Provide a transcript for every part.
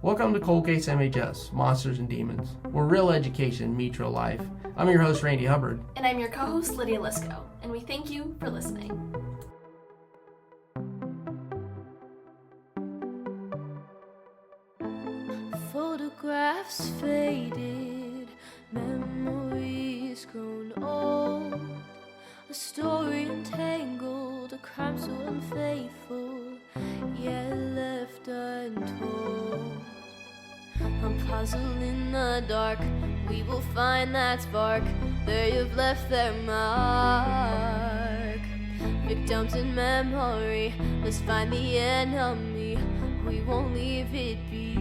Welcome to Cold Case MHS, Monsters and Demons, where real education meets real life. I'm your host, Randy Hubbard. And I'm your co-host, Lydia Lisko, and we thank you for listening. Photographs faded, memories grown old, a story entangled, a crime so unfaithful, yet left untold. A puzzle in the dark, we will find that spark, they have left their mark. Victims in memory, let's find the enemy, we won't leave it be.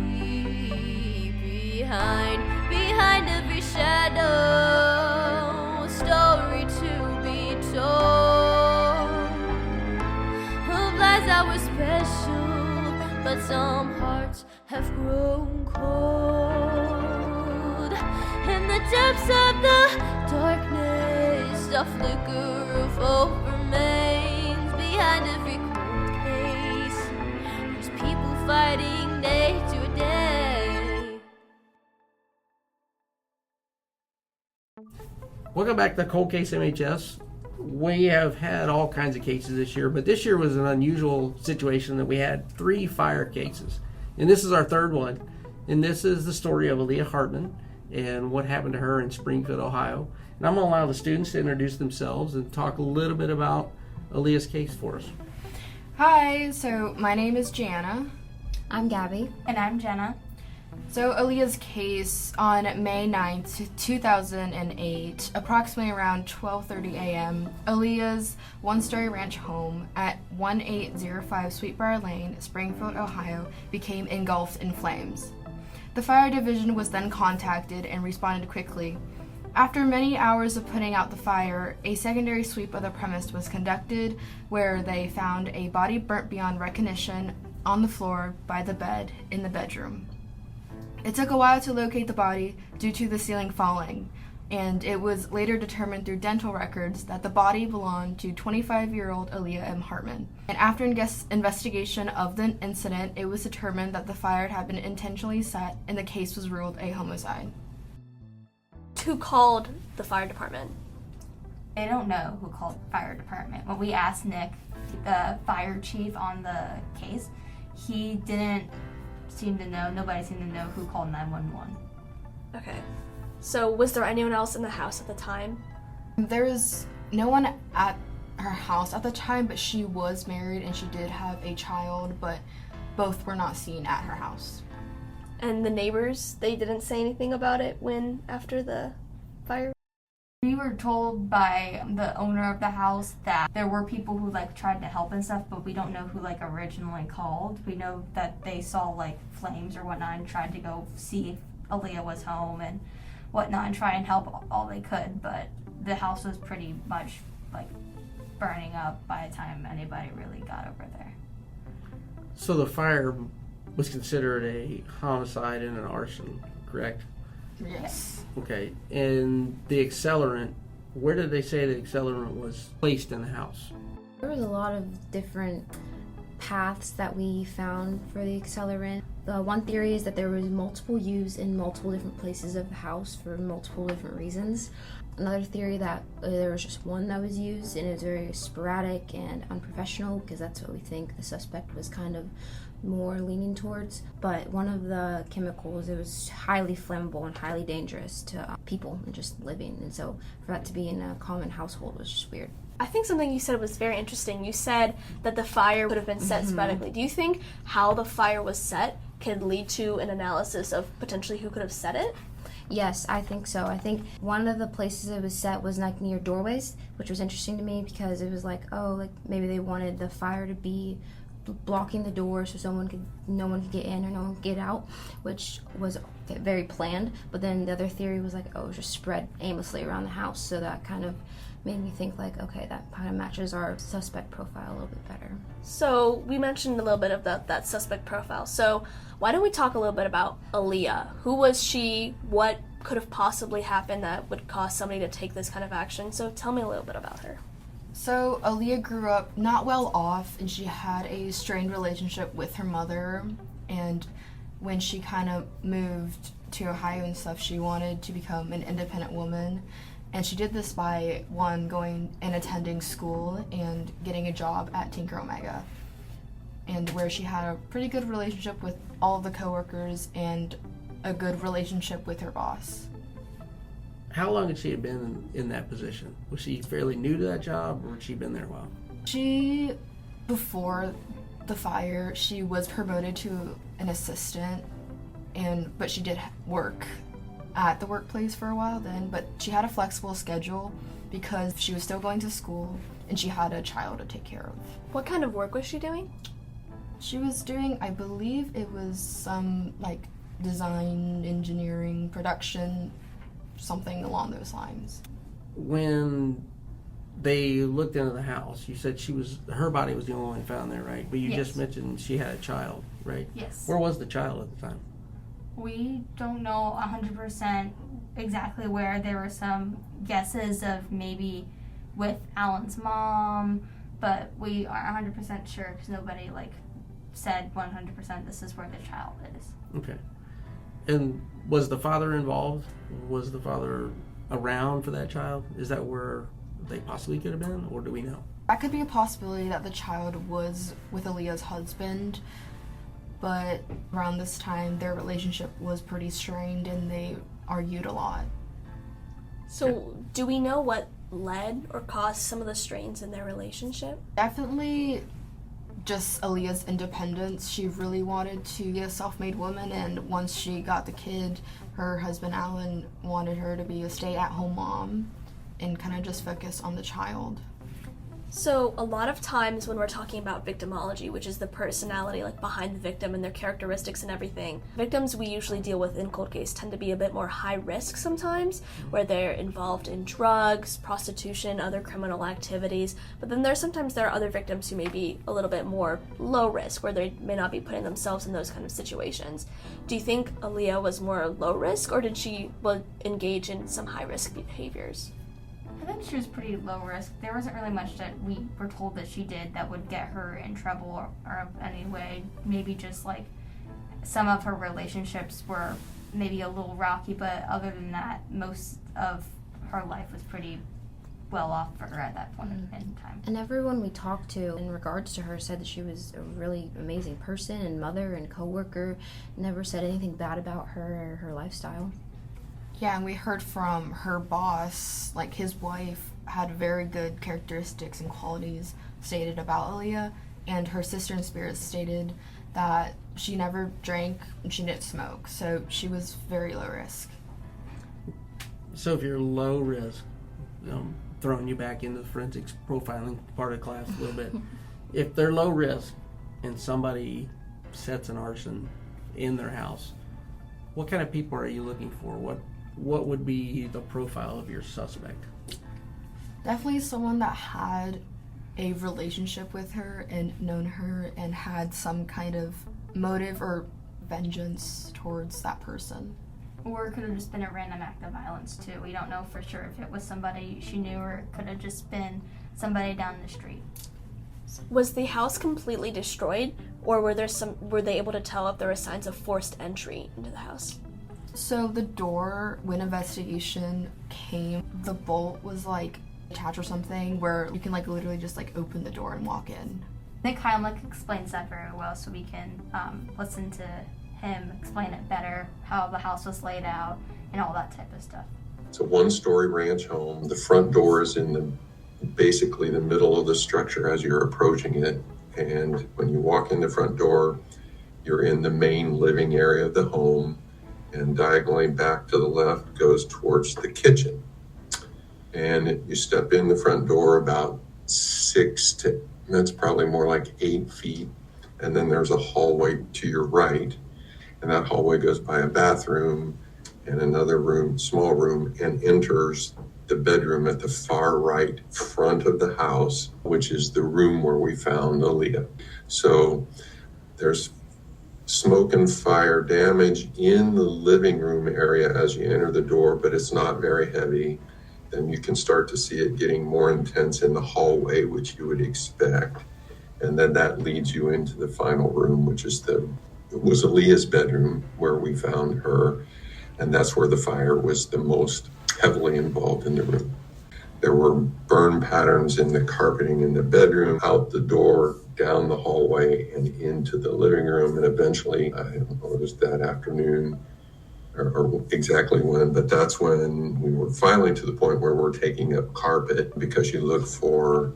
Behind every shadow, a story to be told, of lives that were special, but some hearts have grown cold. In the depths of the darkness, a flicker of hope remains. Behind every cold case, there's people fighting day to day. Welcome back to Cold Case MHS. We have had all kinds of cases this year, but this year was an unusual situation that we had 3 fire cases. And this is our third one. And this is the story of Alia Hartman and what happened to her in Springfield, Ohio. And I'm going to allow the students to introduce themselves and talk a little bit about Alia's case for us. Hi, so my name is Jana. I'm Gabby. And I'm Jenna. So Alia's case on May 9th, 2008, approximately around 12:30 a.m., Alia's one-story ranch home at 1805 Sweetbriar Lane, Springfield, Ohio, became engulfed in flames. The fire division was then contacted and responded quickly. After many hours of putting out the fire, a secondary sweep of the premise was conducted where they found a body burnt beyond recognition on the floor by the bed in the bedroom. It took a while to locate the body due to the ceiling falling, and it was later determined through dental records that the body belonged to 25-year-old Alia M. Hartman. And after investigation of the incident, it was determined that the fire had been intentionally set, and the case was ruled a homicide. Who called the fire department? They don't know who called the fire department. When we asked Nick, the fire chief on the case, he didn't seem to know, nobody seemed to know who called 911. Okay. So was there anyone else in the house at the time? There was no one at her house at the time, but she was married and she did have a child, but both were not seen at her house. And the neighbors, they didn't say anything about it after the fire? We were told by the owner of the house that there were people who tried to help and stuff, but we don't know who originally called. We know that they saw flames or whatnot and tried to go see if Alia was home and whatnot and try and help all they could, but the house was pretty much burning up by the time anybody really got over there. So the fire was considered a homicide and an arson, correct? Yes. Okay, and the accelerant, where did they say the accelerant was placed in the house? There was a lot of different paths that we found for the accelerant. The one theory is that there was multiple use in multiple different places of the house for multiple different reasons. Another theory that there was just one that was used and it was very sporadic and unprofessional because that's what we think the suspect was kind of more leaning towards. But one of the chemicals, it was highly flammable and highly dangerous to people and just living, and so for that to be in a common household was just weird. I think something you said was very interesting. You said that the fire would have been set sporadically. Do you think how the fire was set could lead to an analysis of potentially who could have set it? Yes, I think so. I think one of the places it was set was near doorways, which was interesting to me because it was maybe they wanted the fire to be blocking the door so no one could get in or no one could get out, which was very planned. But then the other theory was it was just spread aimlessly around the house, so that kind of made me think okay, that kind of matches our suspect profile a little bit better. So we mentioned a little bit of that suspect profile. So why don't we talk a little bit about Alia? Who was she? What could have possibly happened that would cause somebody to take this kind of action? So tell me a little bit about her. So Alia grew up not well off, and she had a strained relationship with her mother, and when she kind of moved to Ohio and stuff, she wanted to become an independent woman. And she did this by, one, going and attending school and getting a job at Tinker Omega, and where she had a pretty good relationship with all of the coworkers and a good relationship with her boss. How long had she been in that position? Was she fairly new to that job, or had she been there a while? She, before the fire, she was promoted to an assistant, but she did work at the workplace for a while then, but she had a flexible schedule because she was still going to school and she had a child to take care of. What kind of work was she doing? She was doing, I believe it was some like design, engineering, production, something along those lines. When they looked into the house, you said her body was the only one found there, right? But you Yes. just mentioned she had a child, right? Yes. Where was the child at the time? We don't know 100% exactly where. There were some guesses of maybe with Alan's mom, but we aren't 100% sure because nobody said 100% this is where the child is. Okay. And was the father involved? Was the father around for that child? Is that where they possibly could have been, or do we know? That could be a possibility that the child was with Alia's husband, but around this time their relationship was pretty strained and they argued a lot. So, do we know what led or caused some of the strains in their relationship? Definitely just Alia's independence. She really wanted to be a self-made woman, and once she got the kid, her husband Alan wanted her to be a stay-at-home mom and kind of just focus on the child. So, a lot of times when we're talking about victimology, which is the personality behind the victim and their characteristics and everything, victims we usually deal with in cold case tend to be a bit more high risk sometimes, where they're involved in drugs, prostitution, other criminal activities. But then there are other victims who may be a little bit more low risk, where they may not be putting themselves in those kind of situations. Do you think Alia was more low risk, or did she engage in some high risk behaviors? I think she was pretty low risk. There wasn't really much that we were told that she did that would get her in trouble or any way. Maybe just some of her relationships were maybe a little rocky, but other than that, most of her life was pretty well off for her at that point in time. And everyone we talked to in regards to her said that she was a really amazing person and mother and coworker. Never said anything bad about her or her lifestyle. Yeah, and we heard from her boss, his wife had very good characteristics and qualities stated about Alia, and her sister in spirit stated that she never drank and she didn't smoke, so she was very low risk. So if you're low risk, throwing you back into the forensics profiling part of class a little bit, if they're low risk and somebody sets an arson in their house, what kind of people are you looking for? What would be the profile of your suspect? Definitely someone that had a relationship with her and known her and had some kind of motive or vengeance towards that person. Or it could have just been a random act of violence too. We don't know for sure if it was somebody she knew or it could have just been somebody down the street. Was the house completely destroyed, or were they able to tell if there were signs of forced entry into the house? So the door, when investigation came, the bolt was attached or something where you can literally just open the door and walk in. I think Heinrich explains that very well, so we can listen to him explain it better, how the house was laid out and all that type of stuff. It's a one-story ranch home. The front door is in basically the middle of the structure as you're approaching it. And when you walk in the front door, you're in the main living area of the home. And diagonally back to the left goes towards the kitchen. And you step in the front door about that's probably more like 8 feet. And then there's a hallway to your right. And that hallway goes by a bathroom and another room, small room, and enters the bedroom at the far right front of the house, which is the room where we found Alia. So there's smoke and fire damage in the living room area as you enter the door, but it's not very heavy. Then you can start to see it getting more intense in the hallway, which you would expect. And then that leads you into the final room, which is the it was Alia's bedroom where we found her, and that's where the fire was the most heavily involved in the room. There were burn patterns in the carpeting in the bedroom, out the door, down the hallway, and into the living room. And eventually, I don't know, it was that afternoon or exactly when, but that's when we were finally to the point where we're taking up carpet, because you look for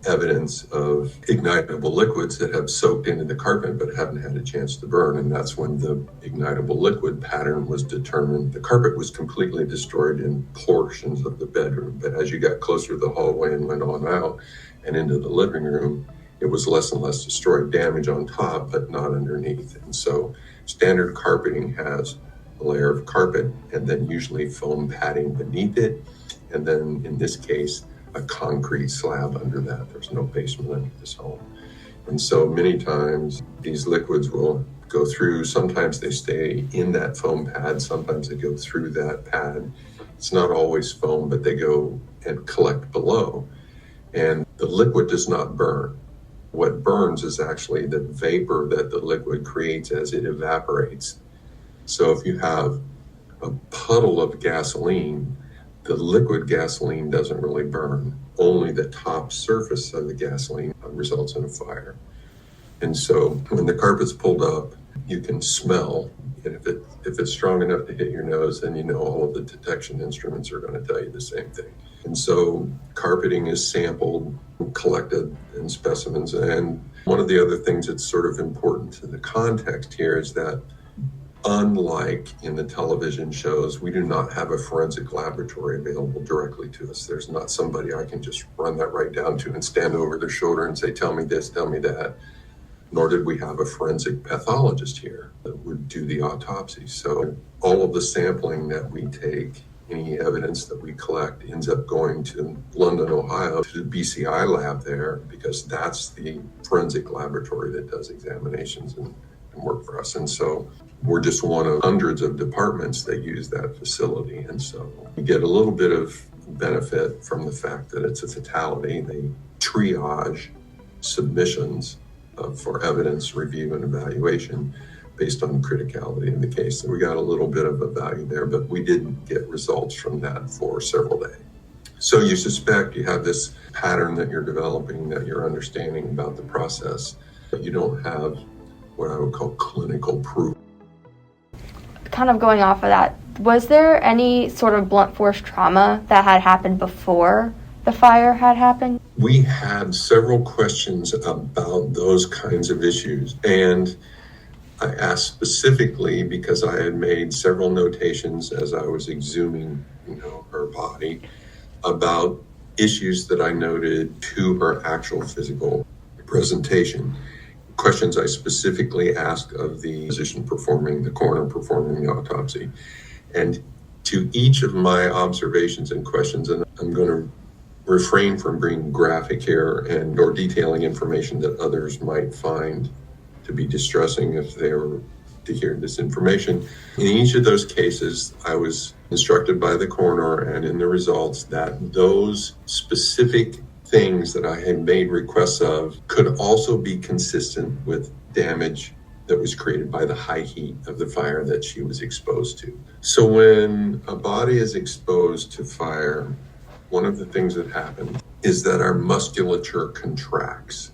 evidence of ignitable liquids that have soaked into the carpet but haven't had a chance to burn. And that's when the ignitable liquid pattern was determined. The carpet was completely destroyed in portions of the bedroom, but as you got closer to the hallway and went on out and into the living room, it was less and less destroyed. Damage on top, but not underneath. And so standard carpeting has a layer of carpet and then usually foam padding beneath it. And then in this case, a concrete slab under that. There's no basement under this home. And so many times these liquids will go through. Sometimes they stay in that foam pad. Sometimes they go through that pad. It's not always foam, but they go and collect below. And the liquid does not burn. What burns is actually the vapor that the liquid creates as it evaporates. So if you have a puddle of gasoline, the liquid gasoline doesn't really burn. Only the top surface of the gasoline results in a fire. And so when the carpet's pulled up, you can smell. And if it's strong enough to hit your nose, then you know all of the detection instruments are going to tell you the same thing. And so carpeting is sampled, collected in specimens. And one of the other things that's sort of important to the context here is that unlike in the television shows, we do not have a forensic laboratory available directly to us. There's not somebody I can just run that right down to and stand over their shoulder and say, tell me this, tell me that. Nor did we have a forensic pathologist here that would do the autopsy. So all of the sampling that we take, any evidence that we collect, ends up going to London, Ohio, to the BCI lab there, because that's the forensic laboratory that does examinations and work for us. And so we're just one of hundreds of departments that use that facility. And so you get a little bit of benefit from the fact that it's a fatality. They triage submissions for evidence review and evaluation based on criticality in the case. So we got a little bit of a value there, but we didn't get results from that for several days. So you suspect you have this pattern that you're developing, that you're understanding about the process, but you don't have what I would call clinical proof. Kind of going off of that, was there any sort of blunt force trauma that had happened before the fire had happened? We had several questions about those kinds of issues, and I asked specifically because I had made several notations as I was exhuming, her body, about issues that I noted to her actual physical presentation. Questions I specifically asked of the physician the coroner performing the autopsy. And to each of my observations and questions, and I'm going to refrain from being graphic here or detailing information that others might find to be distressing if they were to hear this information. In each of those cases, I was instructed by the coroner and in the results that those specific things that I had made requests of could also be consistent with damage that was created by the high heat of the fire that she was exposed to. So when a body is exposed to fire, one of the things that happens is that our musculature contracts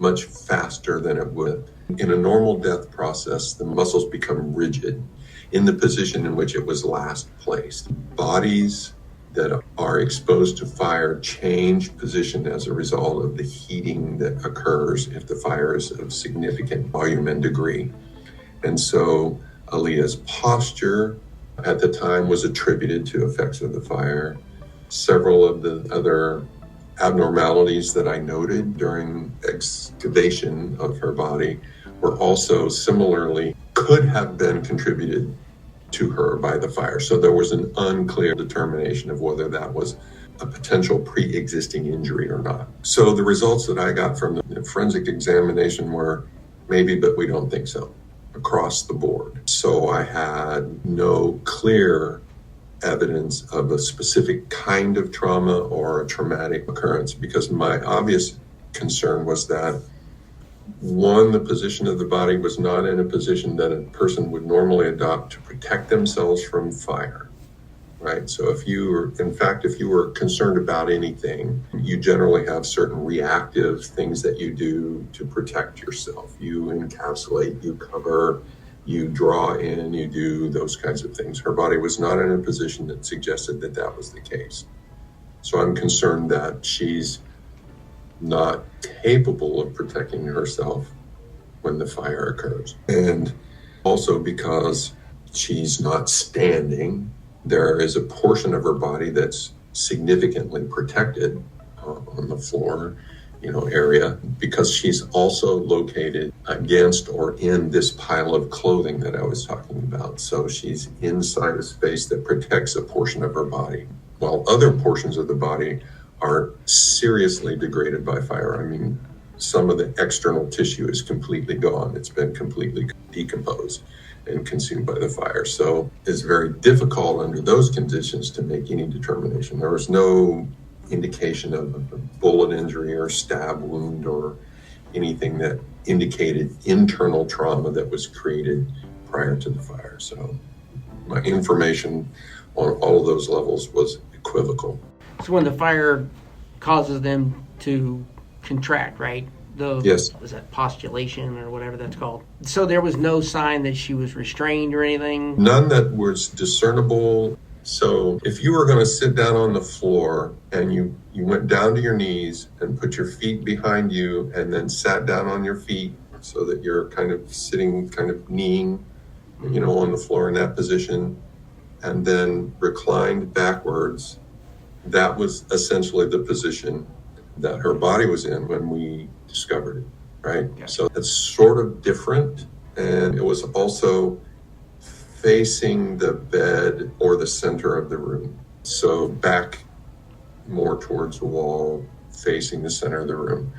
much faster than it would. In a normal death process, the muscles become rigid in the position in which it was last placed. Bodies that are exposed to fire change position as a result of the heating that occurs if the fire is of significant volume and degree. And so Alia's posture at the time was attributed to effects of the fire. Several of the other abnormalities that I noted during excavation of her body were also similarly could have been contributed to her by the fire. So there was an unclear determination of whether that was a potential pre-existing injury or not. So the results that I got from the forensic examination were maybe, but we don't think so, across the board. So I had no clear evidence of a specific kind of trauma or a traumatic occurrence, because my obvious concern was that One, the position of the body was not in a position that a person would normally adopt to protect themselves from fire, right? So if you were concerned about anything, you generally have certain reactive things that you do to protect yourself. You encapsulate, you cover, you draw in, you do those kinds of things. Her body was not in a position that suggested that that was the case. So I'm concerned that she's not capable of protecting herself when the fire occurs. And also because she's not standing, there is a portion of her body that's significantly protected on the floor, area, because she's also located against or in this pile of clothing that I was talking about. So she's inside a space that protects a portion of her body, while other portions of the body are seriously degraded by fire. I mean, some of the external tissue is completely gone. It's been completely decomposed and consumed by the fire. So it's very difficult under those conditions to make any determination. There was no indication of a bullet injury or stab wound or anything that indicated internal trauma that was created prior to the fire. So my information on all of those levels was equivocal. So when the fire causes them to contract, right? Yes. Was that postulation or whatever that's called? So there was no sign that she was restrained or anything? None that was discernible. So if you were going to sit down on the floor and you went down to your knees and put your feet behind you and then sat down on your feet so that you're kind of sitting, kind of kneeing, on the floor in that position, and then reclined backwards, that was essentially the position that her body was in when we discovered it, right? Yeah. So it's sort of different, and it was also facing the bed or the center of the room. So back more towards the wall, facing the center of the room.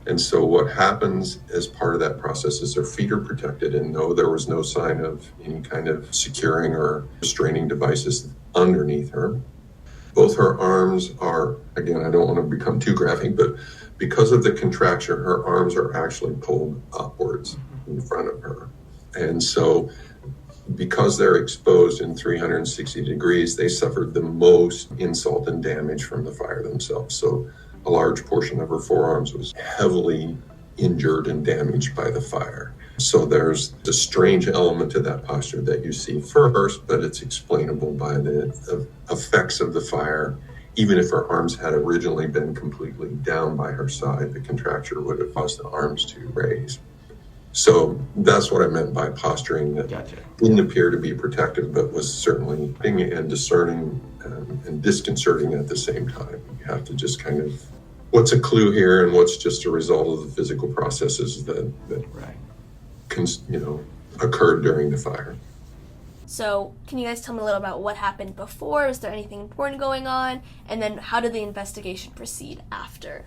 And so what happens as part of that process is her feet are protected, and no, there was no sign of any kind of securing or restraining devices underneath her. Both her arms are, again, I don't want to become too graphic, but because of the contraction, her arms are actually pulled upwards in front of her. And so because they're exposed in 360 degrees, they suffered the most insult and damage from the fire themselves. So a large portion of her forearms was heavily injured and damaged by the fire. So there's the strange element to that posture that you see first, but it's explainable by the effects of the fire. Even if her arms had originally been completely down by her side, the contracture would have caused the arms to raise. So that's what I meant by posturing that Gotcha. Didn't appear to be protective, but was certainly and discerning and disconcerting at the same time. You have to just kind of, what's a clue here and what's just a result of the physical processes that Right. Occurred during the fire. So, can you guys tell me a little about what happened before? Is there anything important going on? And then how did the investigation proceed after?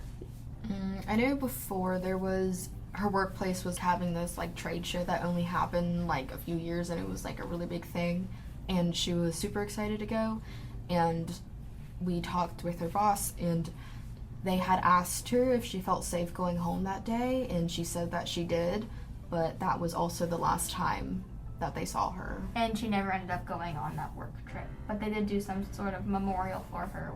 I know before her workplace was having this trade show that only happened a few years, and it was a really big thing, and she was super excited to go. And we talked with her boss, and they had asked her if she felt safe going home that day, and she said that she did, but that was also the last time that they saw her. And she never ended up going on that work trip, but they did do some sort of memorial for her.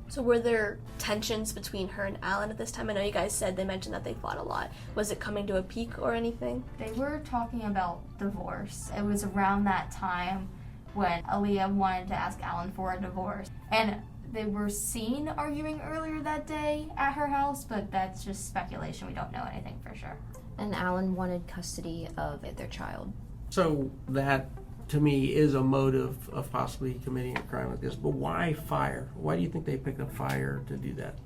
So were there tensions between her and Alan at this time? I know you guys said they mentioned that they fought a lot. Was it coming to a peak or anything? They were talking about divorce. It was around that time when Alia wanted to ask Alan for a divorce. And they were seen arguing earlier that day at her house, but that's just speculation. We don't know anything for sure. And Alan wanted custody of their child. So that, to me, is a motive of possibly committing a crime like this. But why fire? Why do you think they picked up fire to do that?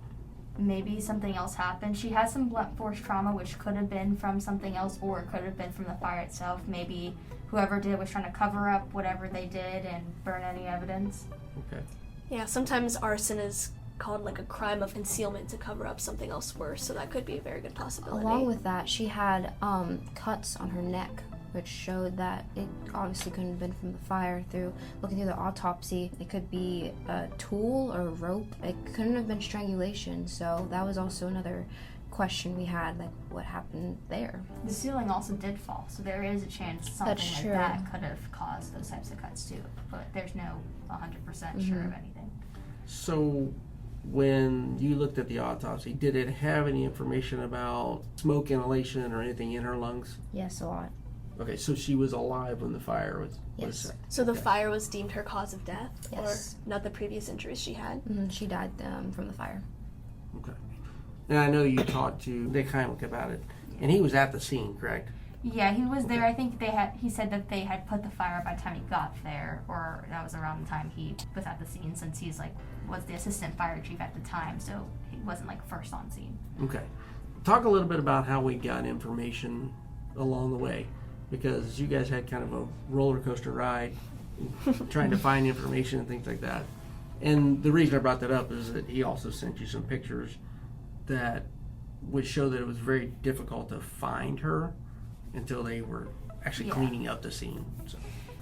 Maybe something else happened. She had some blunt force trauma, which could have been from something else, or it could have been from the fire itself. Maybe whoever did was trying to cover up whatever they did and burn any evidence. Okay. Yeah, sometimes arson is called a crime of concealment to cover up something else worse, so that could be a very good possibility. Along with that, she had cuts on her neck, which showed that it obviously couldn't have been from the fire. Through looking through the autopsy, it could be a tool or a rope. It couldn't have been strangulation, so that was also another question we had, like, what happened there? The ceiling also did fall, so there is a chance something That's like true. that could have caused those types of cuts too. But there's no 100% sure of anything. So when you looked at the autopsy, did it have any information about smoke inhalation or anything in her lungs? Yes, a lot. Okay, so she was alive when the fire was Yes. set. So the fire was deemed her cause of death, Yes. or not the previous injuries she had? She died from the fire. Okay. And I know you talked to Nick Heimlich about it, and he was at the scene, correct? Yeah, he was there. I think he said that they had put the fire by the time he got there, or that was around the time he was at the scene, since he's was the assistant fire chief at the time, so he wasn't first on scene. Okay. Talk a little bit about how we got information along the way, because you guys had kind of a roller coaster ride trying to find information and things like that. And the reason I brought that up is that he also sent you some pictures that would show that it was very difficult to find her until they were actually cleaning up the scene. So.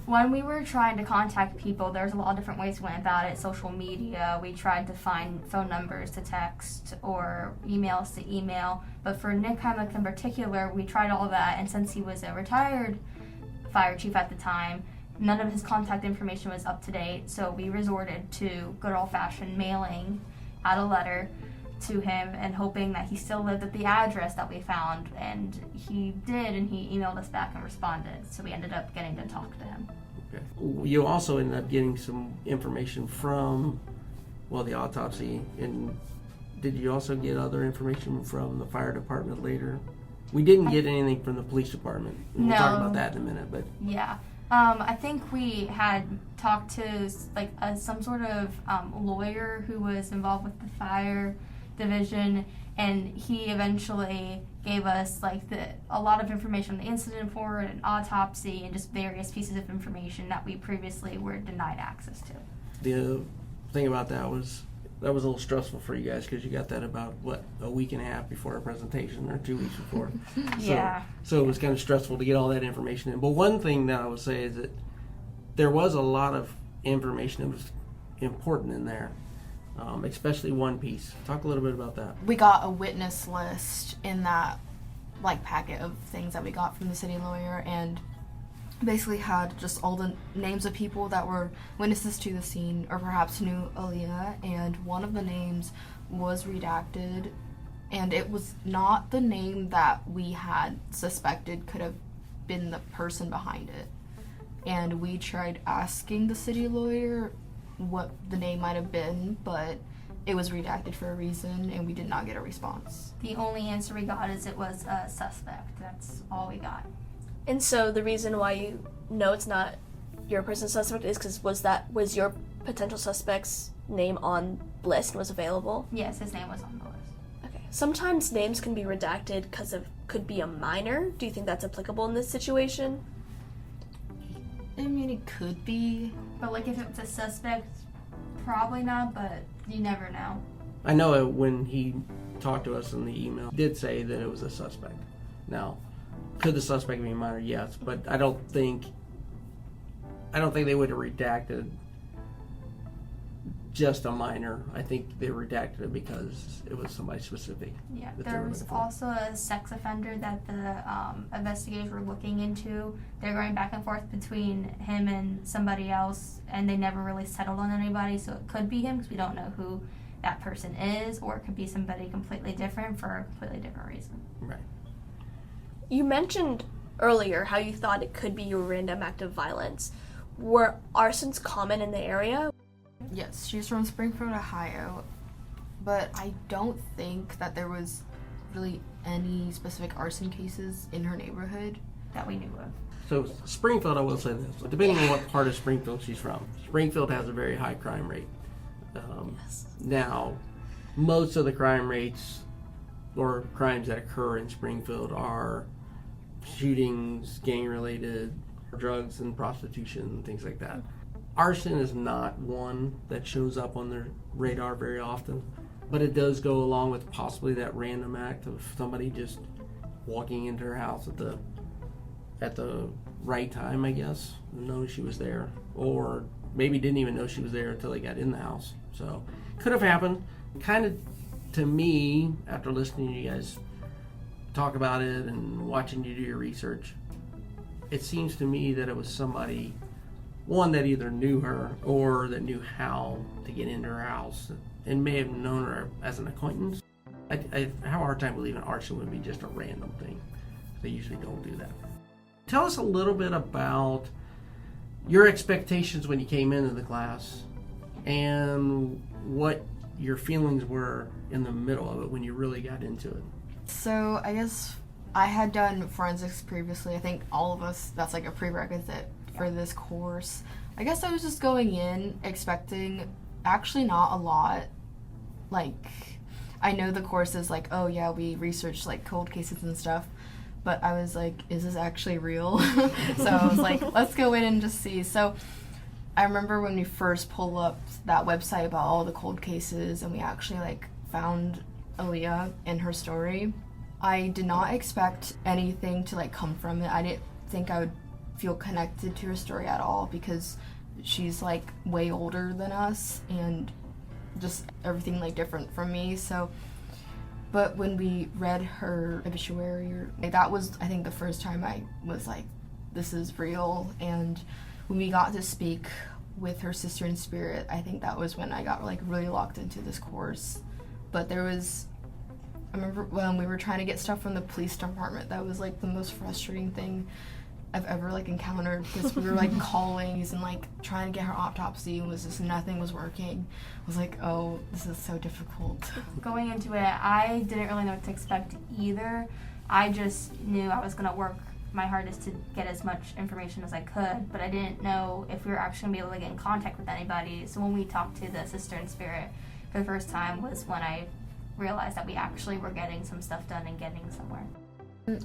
When we were trying to contact people, there's a lot of different ways we went about it. Social media, we tried to find phone numbers to text or emails to email. But for Nick Heimlich in particular, we tried all that. And since he was a retired fire chief at the time, none of his contact information was up to date. So we resorted to good old-fashioned mailing out a letter to him and hoping that he still lived at the address that we found, and he did, and he emailed us back and responded, so we ended up getting to talk to him. Okay. You also ended up getting some information from, the autopsy, and did you also get other information from the fire department later? We didn't get anything from the police department. We'll talk about that in a minute, but... Yeah. I think we had talked to some sort of lawyer who was involved with the fire division, and he eventually gave us a lot of information on the incident report and autopsy and just various pieces of information that we previously were denied access to. The thing about that was a little stressful for you guys, because you got that about a week and a half before our presentation, or 2 weeks before. Yeah. So it was kind of stressful to get all that information in. But one thing that I would say is that there was a lot of information that was important in there. Especially one piece. Talk a little bit about that. We got a witness list in that packet of things that we got from the city lawyer, and basically had just all the names of people that were witnesses to the scene or perhaps knew Alia, and one of the names was redacted, and it was not the name that we had suspected could have been the person behind it. And we tried asking the city lawyer what the name might have been, but it was redacted for a reason, and we did not get a response. The only answer we got is it was a suspect. That's all we got. And so the reason why you know it's not your person's suspect is because was your potential suspect's name on the list and was available? Yes, his name was on the list. Okay. Sometimes names can be redacted because could be a minor. Do you think that's applicable in this situation? I mean, it could be. But if it was a suspect, probably not, but you never know. I know when he talked to us in the email, he did say that it was a suspect. Now, could the suspect be a minor? Yes, but I don't think they would have redacted just a minor. I think they redacted it because it was somebody specific. Yeah, that they there were was looking for. also a sex offender that the investigators were looking into. They're going back and forth between him and somebody else, and they never really settled on anybody, so it could be him because we don't know who that person is, or it could be somebody completely different for a completely different reason. Right. You mentioned earlier how you thought it could be a random act of violence. Were arsons common in the area? Yes, she's from Springfield, Ohio, but I don't think that there was really any specific arson cases in her neighborhood That we knew of. So Springfield, I will say this, depending on what part of Springfield she's from, Springfield has a very high crime rate. Now, most of the crime rates or crimes that occur in Springfield are shootings, gang-related, drugs and prostitution, and things like that. Arson is not one that shows up on their radar very often, but it does go along with possibly that random act of somebody just walking into her house at the right time, I guess, knowing she was there, or maybe didn't even know she was there until they got in the house. So could have happened. Kind of, to me, after listening to you guys, talk about it and watching you do your research, it seems to me that it was somebody, one, that either knew her or that knew how to get into her house and may have known her as an acquaintance. I have a hard time believing arson would be just a random thing. They usually don't do that. Tell us a little bit about your expectations when you came into the class and what your feelings were in the middle of it when you really got into it. So I guess I had done forensics previously. I think all of us, that's like a prerequisite for this course. I guess I was just going in expecting actually not a lot. Like, I know the course is like, oh yeah, we research like cold cases and stuff, but I was like, is this actually real? So I was like, let's go in and just see. So I remember when we first pulled up that website about all the cold cases and we actually like found Alia and her story, I did not expect anything to like come from it. I didn't think I would feel connected to her story at all because she's like way older than us and just everything like different from me. So, but when we read her obituary, that was, I think, the first time I was like, this is real. And when we got to speak with her sister in spirit, I think that was when I got like really locked into this course. But there was, I remember when we were trying to get stuff from the police department, that was like the most frustrating thing I've ever like encountered because we were like calling and like trying to get her autopsy and was just nothing was working. I was like, oh, this is so difficult. Going into it, I didn't really know what to expect either. I just knew I was going to work my hardest to get as much information as I could, but I didn't know if we were actually going to be able to get in contact with anybody. So when we talked to the sister in spirit for the first time was when I realized that we actually were getting some stuff done and getting somewhere.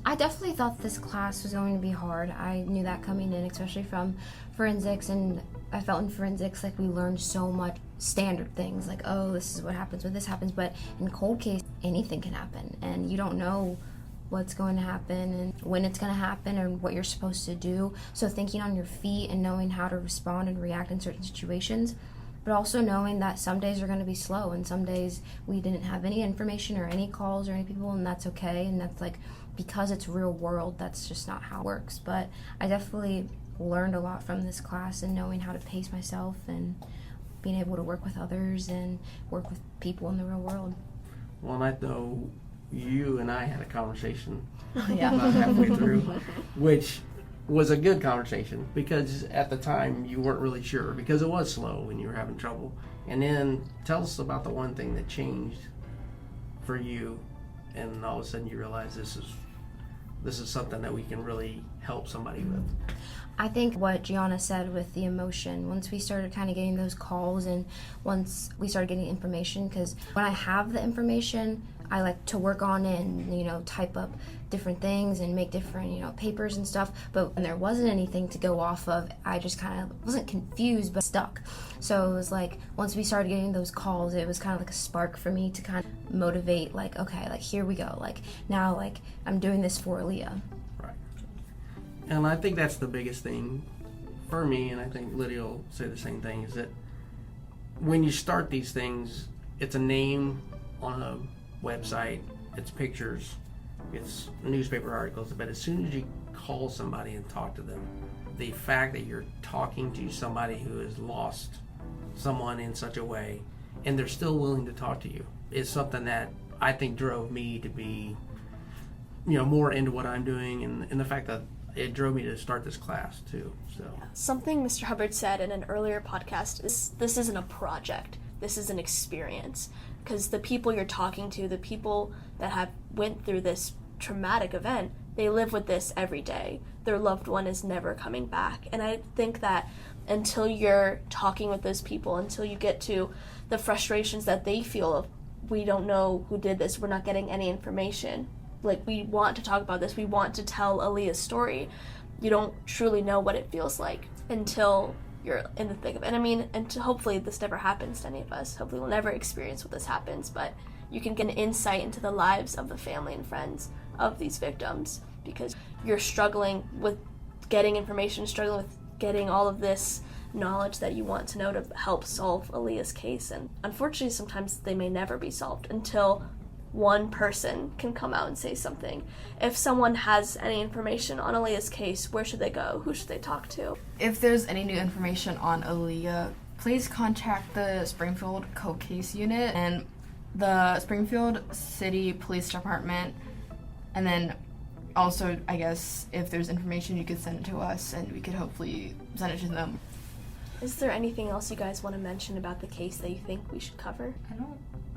I definitely thought this class was going to be hard. I knew that coming in, especially from forensics, and I felt in forensics like we learned so much standard things, like, oh, this is what happens when this happens, but in cold case, anything can happen, and you don't know what's going to happen and when it's going to happen and what you're supposed to do. So thinking on your feet and knowing how to respond and react in certain situations, but also knowing that some days are going to be slow and some days we didn't have any information or any calls or any people, and that's okay, and that's like, because it's real world, that's just not how it works. But I definitely learned a lot from this class and knowing how to pace myself and being able to work with others and work with people in the real world. Well, and I know you and I had a conversation Yeah. about halfway through, which was a good conversation because at the time you weren't really sure because it was slow and you were having trouble. And then tell us about the one thing that changed for you, and all of a sudden you realize this is something that we can really help somebody with. I think what Gianna said with the emotion, once we started kind of getting those calls and once we started getting information, because when I have the information, I like to work on it and, type up different things and make different, papers and stuff. But when there wasn't anything to go off of, I just kind of wasn't confused, but stuck. So it was like, once we started getting those calls, it was kind of like a spark for me to kind of motivate, like, okay, like, here we go. Like, now, like, I'm doing this for Alia. Right. And I think that's the biggest thing for me, and I think Lydia will say the same thing, is that when you start these things, it's a name on a website, it's pictures, it's newspaper articles, but as soon as you call somebody and talk to them, the fact that you're talking to somebody who has lost someone in such a way and they're still willing to talk to you is something that I think drove me to be more into what I'm doing, and the fact that it drove me to start this class too. So something Mr. Hubbard said in an earlier podcast is this isn't a project, this is an experience, because the people you're talking to, the people that have went through this traumatic event, they live with this every day. Their loved one is never coming back. And I think that until you're talking with those people, until you get to the frustrations that they feel of, we don't know who did this, we're not getting any information. Like, we want to talk about this, we want to tell Alia's story. You don't truly know what it feels like until you're in the thick of it. And hopefully this never happens to any of us. Hopefully we'll never experience what this happens, but you can get an insight into the lives of the family and friends of these victims because you're struggling with getting information, struggling with getting all of this knowledge that you want to know to help solve Alia's case. And unfortunately, sometimes they may never be solved until one person can come out and say something. If someone has any information on Alia's case, where should they go? Who should they talk to? If there's any new information on Alia, please contact the Springfield Cold Case Unit and the Springfield City Police Department. And then also, I guess, if there's information, you could send it to us and we could hopefully send it to them. Is there anything else you guys want to mention about the case that you think we should cover? I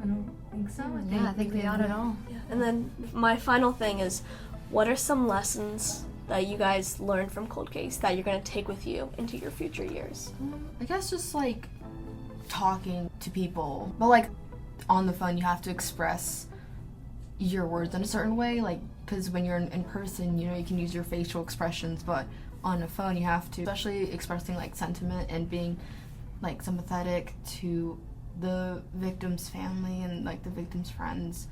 don't think so. I think we got it all. Yeah. And then my final thing is, what are some lessons that you guys learned from Cold Case that you're going to take with you into your future years? I guess just like talking to people, but like on the phone you have to express your words in a certain way, like because when you're in person, you know, you can use your facial expressions, but on the phone you have to, especially expressing like sentiment and being like sympathetic to the victim's family and like the victim's friends.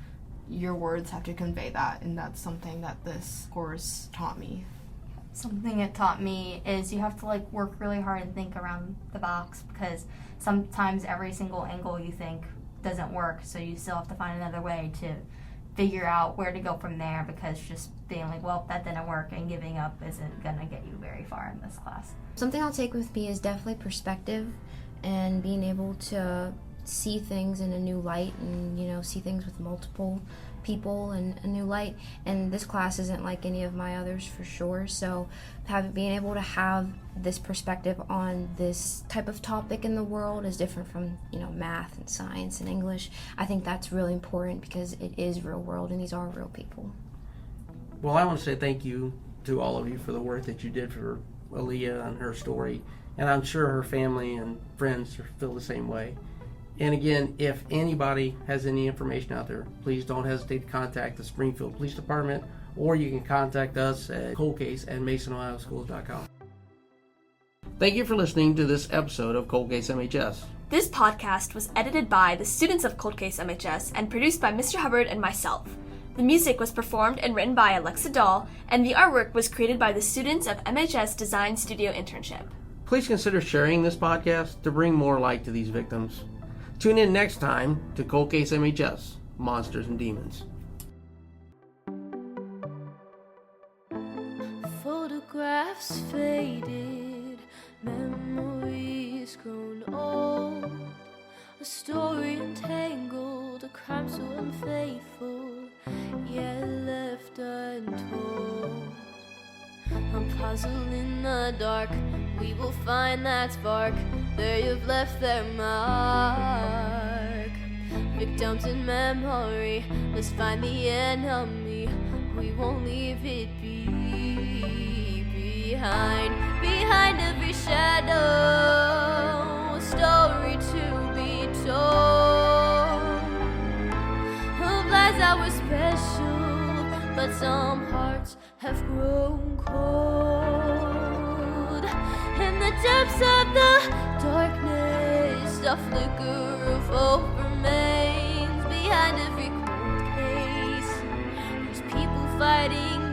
Your words have to convey that, and that's something that this course taught me. Something it taught me is you have to like work really hard and think around the box, because sometimes every single angle you think doesn't work, so you still have to find another way to figure out where to go from there, because just being like, well, that didn't work and giving up isn't gonna get you very far in this class. Something I'll take with me is definitely perspective and being able to see things in a new light and, you know, see things with multiple people in a new light. And this class isn't like any of my others for sure, so being able to have this perspective on this type of topic in the world is different from, you know, math and science and English. I think that's really important because it is real world and these are real people. Well, I want to say thank you to all of you for the work that you did for Alia and her story, and I'm sure her family and friends feel the same way. And again, if anybody has any information out there, please don't hesitate to contact the Springfield Police Department, or you can contact us at coldcase@masonohioschools.com. Thank you for listening to this episode of Cold Case MHS. This podcast was edited by the students of Cold Case MHS and produced by Mr. Hubbard and myself. The music was performed and written by Alexa Dahl, and the artwork was created by the students of MHS Design Studio Internship. Please consider sharing this podcast to bring more light to these victims. Tune in next time to Cold Case MHS, Monsters and Demons. Photographs faded, memories grown old, a story entangled, a crime so unfaithful, yet left untold. A puzzle in the dark, we will find that spark, they have left their mark. Victims in memory, let's find the enemy, we won't leave it be. Behind every shadow, a story to be told, of lives that were special, but some hearts have grown cold. In the depths of the darkness, a flicker of hope remains behind every cold case. There's people fighting